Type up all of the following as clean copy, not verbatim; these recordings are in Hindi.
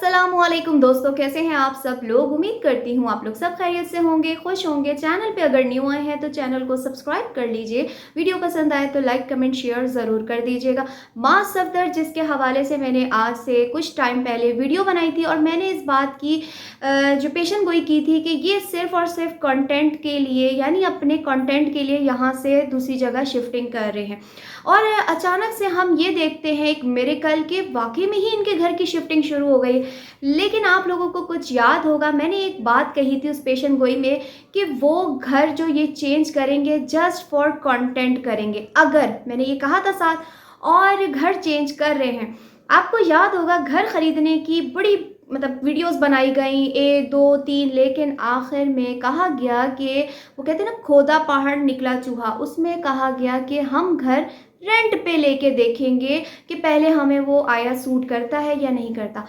अस्सलामुअलैकुम दोस्तों, कैसे हैं आप सब लोग। उम्मीद करती हूँ आप लोग सब खैरियत से होंगे, खुश होंगे। चैनल पे अगर न्यू आए हैं तो चैनल को सब्सक्राइब कर लीजिए। वीडियो पसंद आए तो लाइक कमेंट शेयर ज़रूर कर दीजिएगा। माँ सफदर जिसके हवाले से मैंने आज से कुछ टाइम पहले वीडियो बनाई थी और मैंने इस बात की जो पेशन गोई की थी कि ये सिर्फ़ और सिर्फ कंटेंट के लिए, यानी अपने कंटेंट के लिए यहाँ से दूसरी जगह शिफ्टिंग कर रहे हैं। और अचानक से हम ये देखते हैं एक मिरेकल के वाकई में ही इनके घर की शिफ्टिंग शुरू हो गई। लेकिन आप लोगों को कुछ याद होगा, मैंने एक बात कही थी उस पेशन गोई में कि वो घर जो ये चेंज करेंगे जस्ट फॉर कंटेंट करेंगे। अगर मैंने ये कहा था साथ, और घर चेंज कर रहे हैं। आपको याद होगा घर खरीदने की बड़ी वीडियोस बनाई गई, 1 2 3, लेकिन आखिर में कहा गया कि वो कहते हैं ना, खोदा पहाड़ निकला चूहा। उसमें कहा गया कि हम घर रेंट पे लेके देखेंगे कि पहले हमें वो आया सूट करता है या नहीं करता।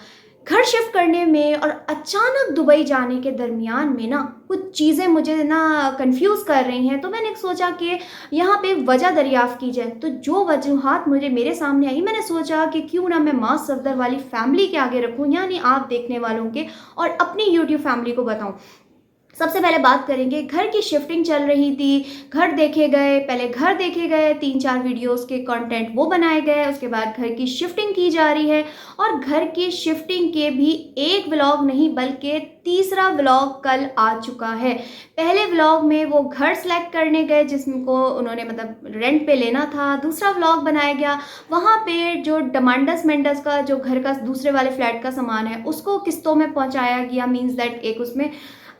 घर शिफ्ट करने में और अचानक दुबई जाने के दरमियान में ना कुछ चीज़ें मुझे ना कंफ्यूज कर रही हैं। तो मैंने सोचा कि यहाँ पे वजह दरियाफ़्त की जाए। तो जो वजूहात मेरे सामने आई, मैंने सोचा कि क्यों ना मैं माँ सफदर वाली फैमिली के आगे रखूँ, यानी आप देखने वालों के, और अपनी यूट्यूब फैमिली को बताऊँ। सबसे पहले बात करेंगे, घर की शिफ्टिंग चल रही थी, घर देखे गए, पहले घर देखे गए, 3-4 वीडियोस के कंटेंट वो बनाए गए। उसके बाद घर की शिफ्टिंग की जा रही है और घर की शिफ्टिंग के भी एक व्लॉग नहीं बल्कि तीसरा व्लॉग कल आ चुका है। पहले व्लॉग में वो घर सेलेक्ट करने गए जिसको उन्होंने रेंट पे लेना था। दूसरा व्लॉग बनाया गया, वहाँ पे जो डमांडस मेंडस का जो घर का दूसरे वाले फ्लैट का सामान है उसको किस्तों में पहुँचाया गया। मीन्स दैट एक उसमें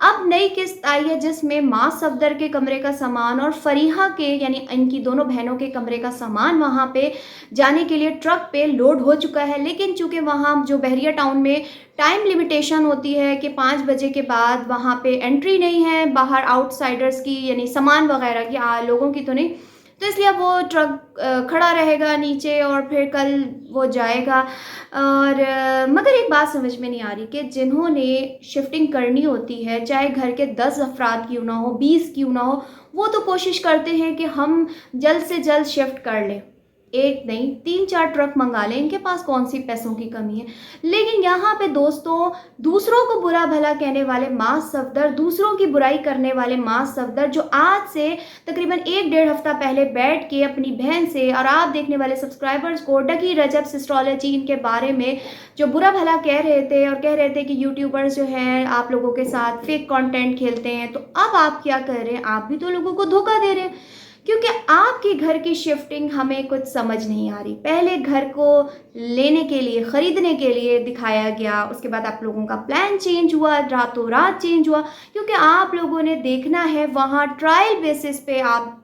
अब नई किस्त आई है जिसमें माँ सफदर के कमरे का सामान और फरीहा के, यानी इनकी दोनों बहनों के कमरे का सामान वहाँ पे जाने के लिए ट्रक पे लोड हो चुका है। लेकिन चूंकि वहाँ जो बहरिया टाउन में टाइम लिमिटेशन होती है कि 5 बजे के बाद वहाँ पे एंट्री नहीं है बाहर आउटसाइडर्स की, यानी सामान वगैरह की, लोगों की तो नहीं, तो इसलिए अब वो ट्रक खड़ा रहेगा नीचे और फिर कल वो जाएगा। और मगर एक बात समझ में नहीं आ रही कि जिन्होंने शिफ्टिंग करनी होती है, चाहे घर के 10 अफराद क्यों ना हो, 20 क्यों ना हो, वो तो कोशिश करते हैं कि हम जल्द से जल्द शिफ्ट कर लें। एक नहीं 3-4 ट्रक मंगा लें, इनके पास कौन सी पैसों की कमी है। लेकिन यहाँ पे दोस्तों, दूसरों को बुरा भला कहने वाले माँ सफदर, दूसरों की बुराई करने वाले माँ सफदर, जो आज से तकरीबन 1-1.5 हफ्ता पहले बैठ के अपनी बहन से और आप देखने वाले सब्सक्राइबर्स को डकी रजब सिस्ट्रोलॉजी इनके बारे में जो बुरा भला कह रहे थे और कह रहे थे कि यूट्यूबर्स जो हैं आप लोगों के साथ फेक कंटेंट खेलते हैं, तो अब आप क्या कर रहे हैं, आप भी तो लोगों को धोखा दे रहे हैं। क्योंकि आपके घर की शिफ्टिंग हमें कुछ समझ नहीं आ रही। पहले घर को लेने के लिए, ख़रीदने के लिए दिखाया गया, उसके बाद आप लोगों का प्लान चेंज हुआ, रातों रात चेंज हुआ, क्योंकि आप लोगों ने देखना है वहाँ ट्रायल बेसिस पे। आप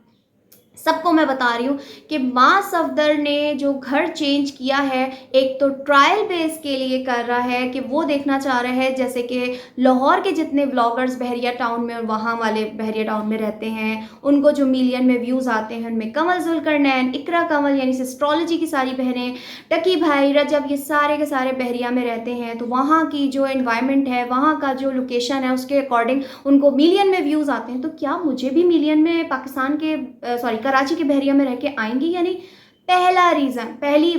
सबको मैं बता रही हूँ कि माँ सफदर ने जो घर चेंज किया है, एक तो ट्रायल बेस के लिए कर रहा है कि वो देखना चाह रहा है, जैसे कि लाहौर के जितने व्लॉगर्स बहरिया टाउन में और वहाँ वाले बहरिया टाउन में रहते हैं, उनको जो मिलियन में व्यूज़ आते हैं, उनमें कमल जुल्करनैन, इकरा कमल यानी एस्ट्रोलॉजी की सारी बहनें, टकी भाई, रजब, ये सारे के सारे बहरिया में रहते हैं। तो वहाँ की जो एनवायरनमेंट है, वहाँ का जो लोकेशन है, उसके अकॉर्डिंग उनको मिलियन में व्यूज़ आते हैं। तो क्या मुझे भी मिलियन में पाकिस्तान के कराची के बहरिया में रह के आएंगी या नहीं? पहला रीज़न, पहली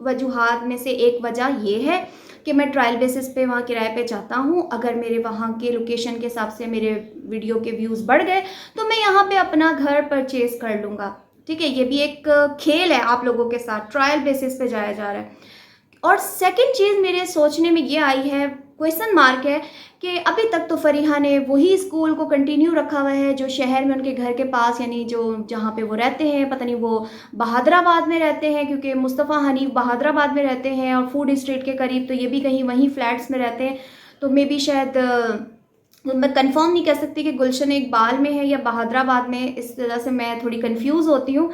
वजूहात में से एक वजह ये है कि मैं ट्रायल बेसिस पे वहाँ किराए पे जाता हूँ। अगर मेरे वहाँ के लोकेशन के हिसाब से मेरे वीडियो के व्यूज़ बढ़ गए तो मैं यहाँ पे अपना घर परचेज़ कर लूँगा। ठीक है, ये भी एक खेल है आप लोगों के साथ, ट्रायल बेसिस पे जाया जा रहा है। और सेकंड चीज़ मेरे सोचने में ये आई है, क्वेश्चन मार्क है, कि अभी तक तो फरीहा ने वही स्कूल को कंटिन्यू रखा हुआ है जो शहर में उनके घर के पास, यानी जो जहाँ पे वो रहते हैं, पता नहीं वो बहादराबाद में रहते हैं, क्योंकि मुस्तफ़ा हनीफ बहादराबाद में रहते हैं और फूड स्ट्रीट के करीब, तो ये भी कहीं वहीं फ्लैट्स में रहते हैं। तो मे बी शायद मैं कंफर्म नहीं कह सकती कि गुलशन इकबाल में है या बहादराबाद में, इस तरह से मैं थोड़ी कंफ्यूज होती हूँ।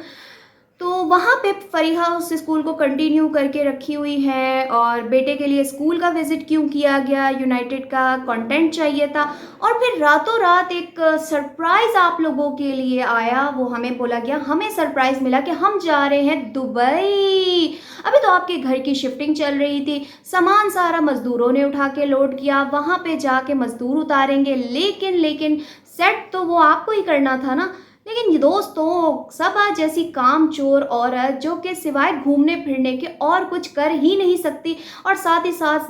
तो वहाँ पे फरीहा उस स्कूल को कंटिन्यू करके रखी हुई है और बेटे के लिए स्कूल का विज़िट क्यों किया गया, यूनाइटेड का कंटेंट चाहिए था। और फिर रातों रात एक सरप्राइज़ आप लोगों के लिए आया, वो हमें बोला गया, हमें सरप्राइज़ मिला कि हम जा रहे हैं दुबई। अभी तो आपके घर की शिफ्टिंग चल रही थी, सामान सारा मज़दूरों ने उठा के लोड किया, वहाँ पे जाके मज़दूर उतारेंगे, लेकिन सेट तो वो आपको ही करना था ना। लेकिन ये दोस्तों, सबा जैसी कामचोर औरत जो कि सिवाय घूमने फिरने के और कुछ कर ही नहीं सकती और साथ ही साथ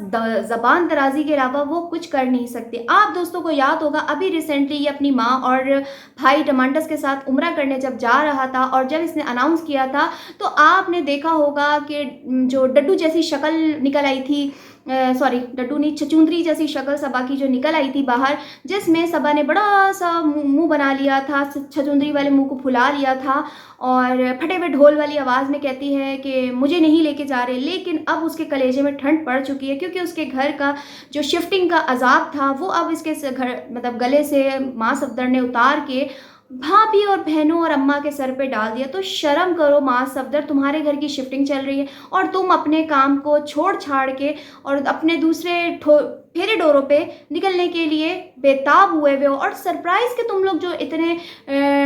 ज़बान दराजी के अलावा वो कुछ कर नहीं सकती। आप दोस्तों को याद होगा, अभी रिसेंटली ये अपनी माँ और भाई टमाटस के साथ उम्रा करने जब जा रहा था और जब इसने अनाउंस किया था, तो आपने देखा होगा कि जो डड्डू जैसी शक्ल निकल आई थी, सॉरी डड्डू नहीं, छछूंदरी जैसी शक्ल सबा की जो निकल आई थी बाहर, जिसमें सबा ने बड़ा सा मुंह बना लिया था, छछूंदरी वाले मुंह को फुला लिया था और फटे हुए ढोल वाली आवाज़ में कहती है कि मुझे नहीं लेके जा रहे। लेकिन अब उसके कलेजे में ठंड पड़ चुकी है, क्योंकि उसके घर का जो शिफ्टिंग का अजाब था वो अब इसके घर मतलब गले से माँ सफदर ने उतार के भाभी और बहनों और अम्मा के सर पे डाल दिया। तो शर्म करो माँ सफदर, तुम्हारे घर की शिफ्टिंग चल रही है और तुम अपने काम को छोड़ छाड़ के और अपने दूसरे फेरे डोरों पे निकलने के लिए बेताब हुए हो। और सरप्राइज के तुम लोग जो इतने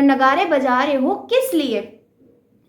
नगारे बजा रहे हो, किस लिए?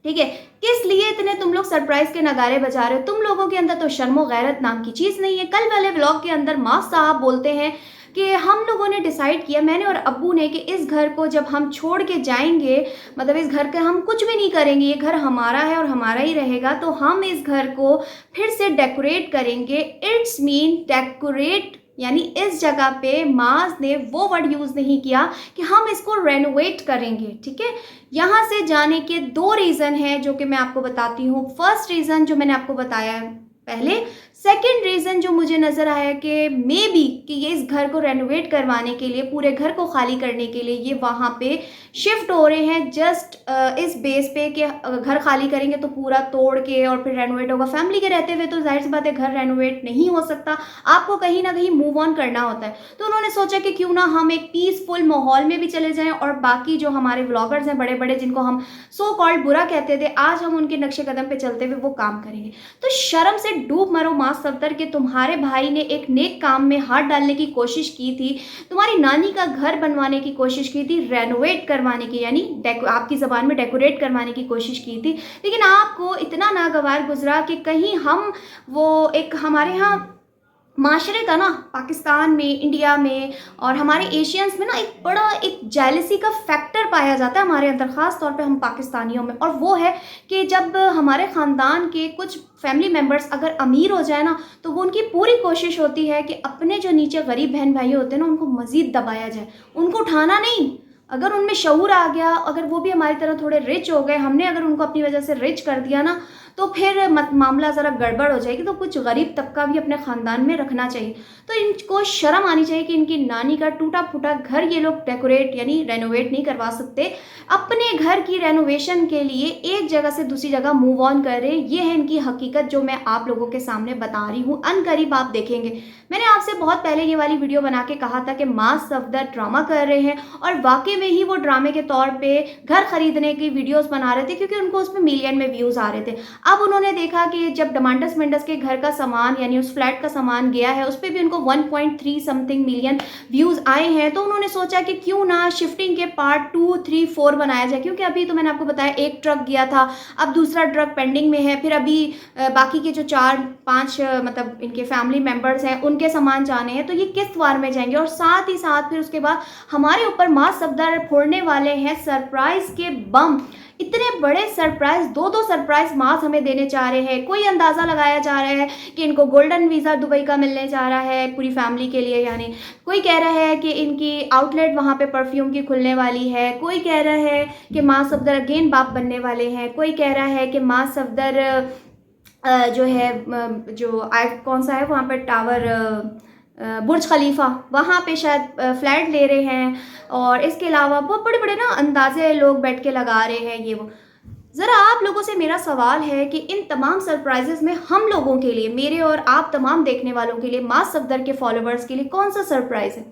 ठीक है, किस लिए इतने तुम लोग सरप्राइज के नगारे बजा रहे हो? तुम लोगों के अंदर तो शर्मो गैरत नाम की चीज़ नहीं है। कल वाले व्लॉग के अंदर माँ साहब बोलते हैं कि हम लोगों ने डिसाइड किया, मैंने और अब्बू ने, कि इस घर को जब हम छोड़ के जाएंगे, मतलब इस घर का हम कुछ भी नहीं करेंगे, ये घर हमारा है और हमारा ही रहेगा, तो हम इस घर को फिर से डेकोरेट करेंगे। इट्स मीन डेकोरेट, यानी इस जगह पे माज ने वो वर्ड यूज़ नहीं किया कि हम इसको रेनोवेट करेंगे। ठीक है, यहाँ से जाने के दो रीज़न हैं जो कि मैं आपको बताती हूँ। फर्स्ट रीज़न जो मैंने आपको बताया है पहले, सेकेंड रीज़न जो मुझे नज़र आया कि मे बी कि ये इस घर को रेनोवेट करवाने के लिए, पूरे घर को खाली करने के लिए ये वहाँ पे शिफ्ट हो रहे हैं, जस्ट इस बेस पे कि घर खाली करेंगे तो पूरा तोड़ के और फिर रेनोवेट होगा। फैमिली के रहते हुए तो जाहिर सी बात है घर रेनोवेट नहीं हो सकता, आपको कहीं ना कहीं मूव ऑन करना होता है। तो उन्होंने सोचा कि क्यों ना हम एक पीसफुल माहौल में भी चले जाएँ और बाकी जो हमारे व्लॉगर्स हैं बड़े बड़े, जिनको हम सो कॉल्ड बुरा कहते थे, आज हम उनके नक्शे कदम पे चलते हुए वो काम करेंगे। तो शर्म से डूब मरो माँ सफदर के तुम्हारे भाई ने एक नेक काम में हाथ डालने की कोशिश की थी, तुम्हारी नानी का घर बनवाने की कोशिश की थी, रेनोवेट करवाने की, यानी आपकी ज़बान में डेकोरेट करवाने की कोशिश की थी, लेकिन आपको इतना नागवार गुजरा कि कहीं हम वो एक हमारे यहाँ माशरे का ना, पाकिस्तान में, इंडिया में और हमारे एशियंस में ना एक बड़ा एक जेलसी का फैक्टर पाया जाता है हमारे अंदर, ख़ास तौर पे हम पाकिस्तानियों में, और वो है कि जब हमारे ख़ानदान के कुछ फैमिली मेम्बर्स अगर अमीर हो जाए ना, तो वो उनकी पूरी कोशिश होती है कि अपने जो नीचे गरीब बहन भाई होते हैं ना, उनको मज़ीद दबाया जाए, उनको उठाना नहीं। अगर उनमें शऊर आ गया, अगर वो भी हमारी तरह थोड़े रिच हो गए, हमने अगर उनको अपनी वजह से रिच कर दिया ना, तो फिर मामला ज़रा गड़बड़ हो जाएगी। तो कुछ गरीब तबका भी अपने ख़ानदान में रखना चाहिए। तो इनको शर्म आनी चाहिए कि इनकी नानी का टूटा फूटा घर ये लोग डेकोरेट यानी रेनोवेट नहीं करवा सकते। अपने घर की रेनोवेशन के लिए एक जगह से दूसरी जगह मूव ऑन कर रहे, ये है इनकी हकीकत जो मैं आप लोगों के सामने बता रही हूँ। अनकरीब आप देखेंगे, मैंने आपसे बहुत पहले ये वाली वीडियो बना के कहा था कि माँ सफदर ड्रामा कर रहे हैं, और वाकई में ही वो ड्रामे के तौर पे घर खरीदने की वीडियोस बना रहे थे, क्योंकि उनको उसमें मिलियन में व्यूज़ आ रहे थे। अब उन्होंने देखा कि जब डमांडस मेंडस के घर का सामान यानी उस फ्लैट का सामान गया है, उस पर भी उनको 1.3 समथिंग मिलियन व्यूज़ आए हैं, तो उन्होंने सोचा कि क्यों ना शिफ्टिंग के पार्ट 2, 3, 4 बनाया जाए। क्योंकि अभी तो मैंने आपको बताया एक ट्रक गया था, अब दूसरा ट्रक पेंडिंग में है, फिर अभी बाकी के जो 4-5 मतलब इनके फैमिली मेम्बर्स हैं उनके सामान जाने हैं, तो ये किस वार में जाएंगे। और साथ ही साथ फिर उसके बाद हमारे ऊपर माँ सफदर फोड़ने वाले हैं सरप्राइज़ के बम। इतने बड़े सरप्राइज, दो सरप्राइज मास हमें देने जा रहे हैं। कोई अंदाज़ा लगाया जा रहा है कि इनको गोल्डन वीज़ा दुबई का मिलने जा रहा है पूरी फैमिली के लिए, यानी कोई कह रहा है कि इनकी आउटलेट वहाँ पे परफ्यूम की खुलने वाली है, कोई कह रहा है कि माँ सफदर अगेन बाप बनने वाले हैं, कोई कह रहा है कि माँ सफदर जो है जो कौन सा है वहाँ पर टावर बुर्ज खलीफा, वहाँ पे शायद फ्लैट ले रहे हैं, और इसके अलावा बहुत बड़े बड़े ना अंदाजे लोग बैठ के लगा रहे हैं ये वो। ज़रा आप लोगों से मेरा सवाल है कि इन तमाम सरप्राइजेस में हम लोगों के लिए, मेरे और आप तमाम देखने वालों के लिए, माँ सफदर के फॉलोवर्स के लिए कौन सा सरप्राइज़ है?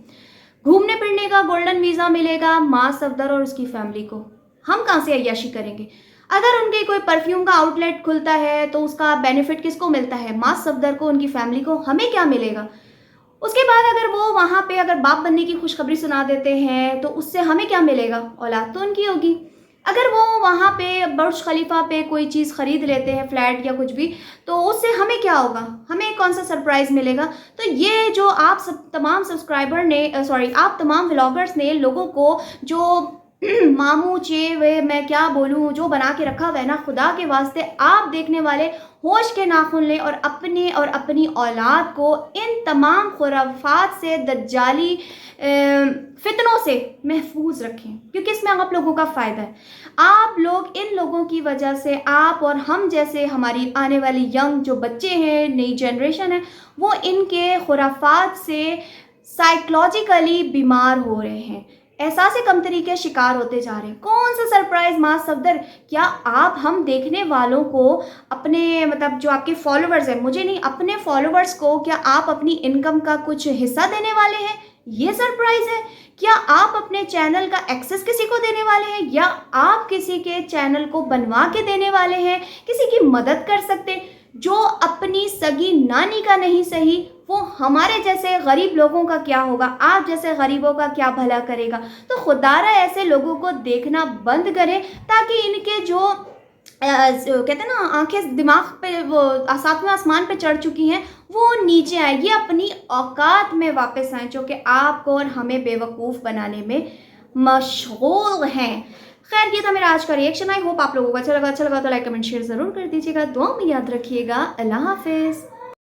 घूमने फिरने का गोल्डन वीज़ा मिलेगा माँ सफदर और उसकी फैमिली को, हम कहाँ से अय्याशी करेंगे? अगर उनके कोई परफ्यूम का आउटलेट खुलता है तो उसका बेनिफिट किसको मिलता है? माँ सफदर को, उनकी फैमिली को। हमें क्या मिलेगा? उसके बाद अगर वो वहाँ पे अगर बाप बनने की खुशखबरी सुना देते हैं तो उससे हमें क्या मिलेगा? औलाद तो उनकी होगी। अगर वो वहाँ पे बुर्ज खलीफा पे कोई चीज़ ख़रीद लेते हैं, फ्लैट या कुछ भी, तो उससे हमें क्या होगा? हमें कौन सा सरप्राइज़ मिलेगा? तो ये जो आप सब तमाम सब्सक्राइबर ने आप तमाम व्लॉगर्स ने लोगों को जो मामू चे वे मैं क्या बोलूँ जो बना के रखा हुआ है ना, खुदा के वास्ते आप देखने वाले होश के नाखून लें और अपने और अपनी औलाद को इन तमाम खुराफात से, दज्जाली फितनों से महफूज रखें, क्योंकि इसमें आप लोगों का फ़ायदा है। आप लोग, इन लोगों की वजह से आप और हम जैसे हमारी आने वाली यंग जो बच्चे हैं, नई जनरेशन है, वो इनके खुराफात से साइकोलॉजिकली बीमार हो रहे हैं, एहसास कमतरी के शिकार होते जा रहे हैं। कौन सा सरप्राइज मास सफदर, क्या आप हम देखने वालों को अपने, मतलब जो आपके फॉलोअर्स हैं, मुझे नहीं, अपने फॉलोअर्स को क्या आप अपनी इनकम का कुछ हिस्सा देने वाले हैं? ये सरप्राइज है। क्या आप अपने चैनल का एक्सेस किसी को देने वाले हैं, या आप किसी के चैनल को बनवा के देने वाले हैं, किसी की मदद कर सकते हैं? जो अपनी सगी नानी का नहीं सही, वो हमारे जैसे गरीब लोगों का क्या होगा, आप जैसे गरीबों का क्या भला करेगा? तो खुदारा ऐसे लोगों को देखना बंद करें, ताकि इनके जो कहते हैं ना, आंखें दिमाग पे, वो सातवें आसमान पे चढ़ चुकी हैं, वो नीचे आए, ये अपनी औकात में वापस आए, जो कि आपको और हमें बेवकूफ़ बनाने में मशगूल हैं। खैर, ये था मेरा आज का रिएक्शन। आई होप आप लोगों को अच्छा लगा तो लाइक कमेंट शेयर ज़रूर कर दीजिएगा। दुआ में याद रखिएगा। अल्लाह हाफिज़।